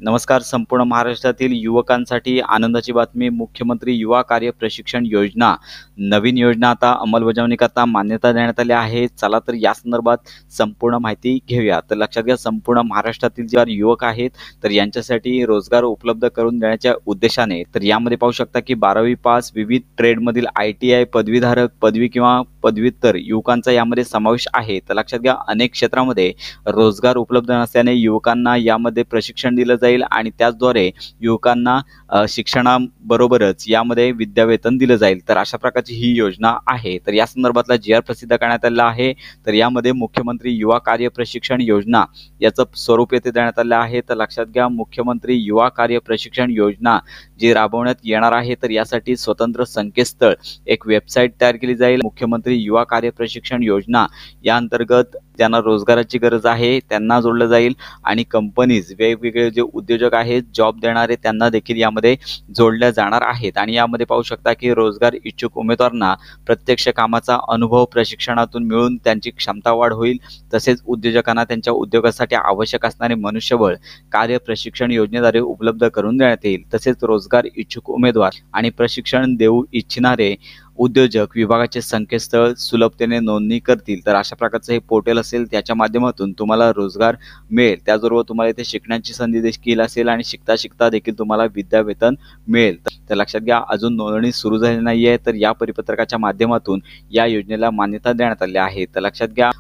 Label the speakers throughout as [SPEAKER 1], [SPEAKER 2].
[SPEAKER 1] नमस्कार. संपूर्ण महाराष्ट्रातील युवकांसाठी आनंदाची बातमी. मुख्यमंत्री युवा कार्य प्रशिक्षण योजना नवीन योजना आता अंमलबजावणीकरता मान्यता देण्यात आली आहे. चला तर या संदर्भात संपूर्ण माहिती घेऊया. तर लक्षात घ्या, संपूर्ण महाराष्ट्रातील जे युवक आहेत तर यांच्यासाठी रोजगार उपलब्ध करून देण्याच्या उद्देशाने तर यामध्ये पाहू शकता की 12वी पास, विविध ट्रेडमधील ITI पदवीधारक, पदवी किंवा पदव्युत्तर युवकांचा यामध्ये समावेश आहे. तर लक्षात घ्या, अनेक क्षेत्रामध्ये रोजगार उपलब्ध नसल्याने युवकांना यामध्ये प्रशिक्षण दिलं जाईल आणि त्याचद्वारे युवकांना शिक्षणाबरोबरच यामध्ये विद्यावेतन दिलं जाईल. तर अशा प्रकारची ही योजना आहे. तर या संदर्भातला GR प्रसिद्ध करण्यात आला आहे. तर यामध्ये मुख्यमंत्री युवा कार्य प्रशिक्षण योजना याचं स्वरूप येथे देण्यात आलं आहे. तर लक्षात घ्या, मुख्यमंत्री युवा कार्य प्रशिक्षण योजना जी राबवण्यात येणार आहे तर यासाठी स्वतंत्र संकेतस्थळ, एक वेबसाईट तयार केली जाईल. मुख्यमंत्री युवा कार्य प्रशिक्षण योजना या अंतर्गत ज्यांना रोजगाराची गरज आहे त्यांना जोडलं जाईल आणि कंपनीज, वेगवेगळे जे उद्योजक आहेत, जॉब देणारे, त्यांना देखील यामध्ये जोडल्या जाणार आहेत. आणि यामध्ये पाहू शकता की रोजगार इच्छुक उमेदवारांना प्रत्यक्ष कामाचा अनुभव प्रशिक्षणातून मिळून त्यांची क्षमता वाढ होईल. तसेच उद्योजकांना त्यांच्या उद्योगासाठी आवश्यक असणारे मनुष्यबळ कार्य प्रशिक्षण योजनेद्वारे उपलब्ध करून देण्यात येईल. तसेच रोजगार इच्छुक उमेदवार आणि प्रशिक्षण देऊ इच्छिणारे उद्योजक विभागाचे संकेतस्थळ सुलभतेने नोंदणी करतील. तर अशा प्रकारचं हे पोर्टल असेल, त्याच्या माध्यमातून तुम्हाला रोजगार मिळेल. त्याचबरोबर तुम्हाला इथे शिकण्याची संधी देखील असेल आणि शिकता शिकता देखील तुम्हाला विद्यावेतन मिळेल. तर लक्षात घ्या, अजून नोंदणी सुरू झाली नाहीये. तर या परिपत्रकाच्या माध्यमातून या योजनेला मान्यता देण्यात आली आहे. तर लक्षात घ्या,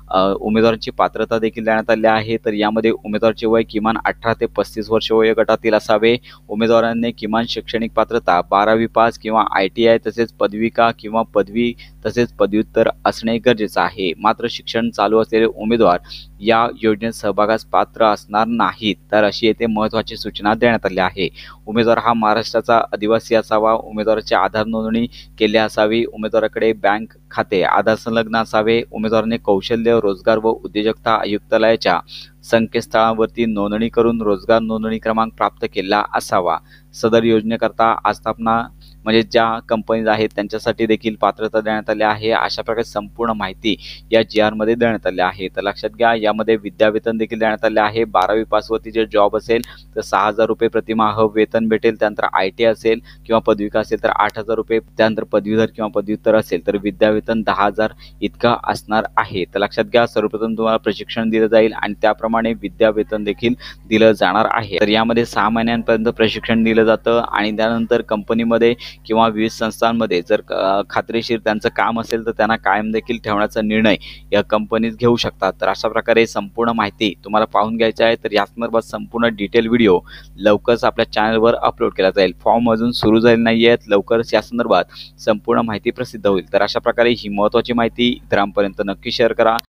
[SPEAKER 1] उमेदवारांची पात्रता देखील देण्यात आली आहे. तर यामध्ये उमेदवाराचे वय किमान 18 ते 35 वर्ष वयोगटातील असावे. उमेदवारांनी किमान शैक्षणिक पात्रता 12वी पास किंवा ITI तसेच पदविका किंवा पदवी तसेच पदव्युत्तर असणे गरजेचं आहे. मात्र शिक्षण चालू असलेले उमेदवार या योजनेत सहभागास पात्र असणार नाहीत. तर अशी येथे महत्त्वाची सूचना देण्यात आली आहे. उमेदवार हा महाराष्ट्राचा आदिवासी असावा. उमेदवाराची आधार नोंदणी केली असावी. उमेदवाराकडे बँक खाते आधार संलग्न असावे. उमेदवाराने कौशल्य, रोजगार व उद्योजकता आयुक्तालयाच्या संकेतस्थळावरती नोंदणी करून रोजगार नोंदणी क्रमांक प्राप्त केला असावा. सदर योजनेकरता आस्थापना म्हणजे ज्या कंपनीज आहेत त्यांच्यासाठी देखील पात्रता देण्यात आली आहे. अशा प्रकारे संपूर्ण माहिती या GR मध्ये देण्यात आली आहे. तर लक्षात घ्या, यामध्ये विद्यावेतन देखील देण्यात आले आहे. 12वी पासवरती जे जॉब असेल तर 6,000 रुपये प्रतिमाह वेतन भेटेल. त्यानंतर ITI असेल किंवा पदविका असेल तर 8,000 रुपये. त्यानंतर पदवीधर किंवा पदव्युत्तर असेल तर विद्यावेतन 10,000 इतका असणार आहे. तर लक्षात घ्या, सर्वप्रथम तुम्हाला प्रशिक्षण दिलं जाईल आणि त्याप्रमाणे विद्यावेतन देखील दिलं जाणार आहे. तर यामध्ये 6 महिन्यांपर्यंत प्रशिक्षण दिलं जातं आणि त्यानंतर कंपनीमध्ये किंवा विविध संस्थांमध्ये जर खात्रीशीर त्यांचं काम असेल तर त्यांना कायम देखील ठेवण्याचा निर्णय या कंपनीज घेऊ शकतात. तर अशा प्रकारे संपूर्ण माहिती तुम्हाला पाहून घ्यायची आहे. तर या संदर्भात संपूर्ण डिटेल व्हिडिओ लवकरच आपल्या चॅनलवर अपलोड केला जाईल. फॉर्म अजून सुरू झाले नाही आहेत, लवकरच या संदर्भात संपूर्ण माहिती प्रसिद्ध होईल. तर अशा प्रकारे ही महत्त्वाची माहिती इतरांपर्यंत नक्की शेअर करा.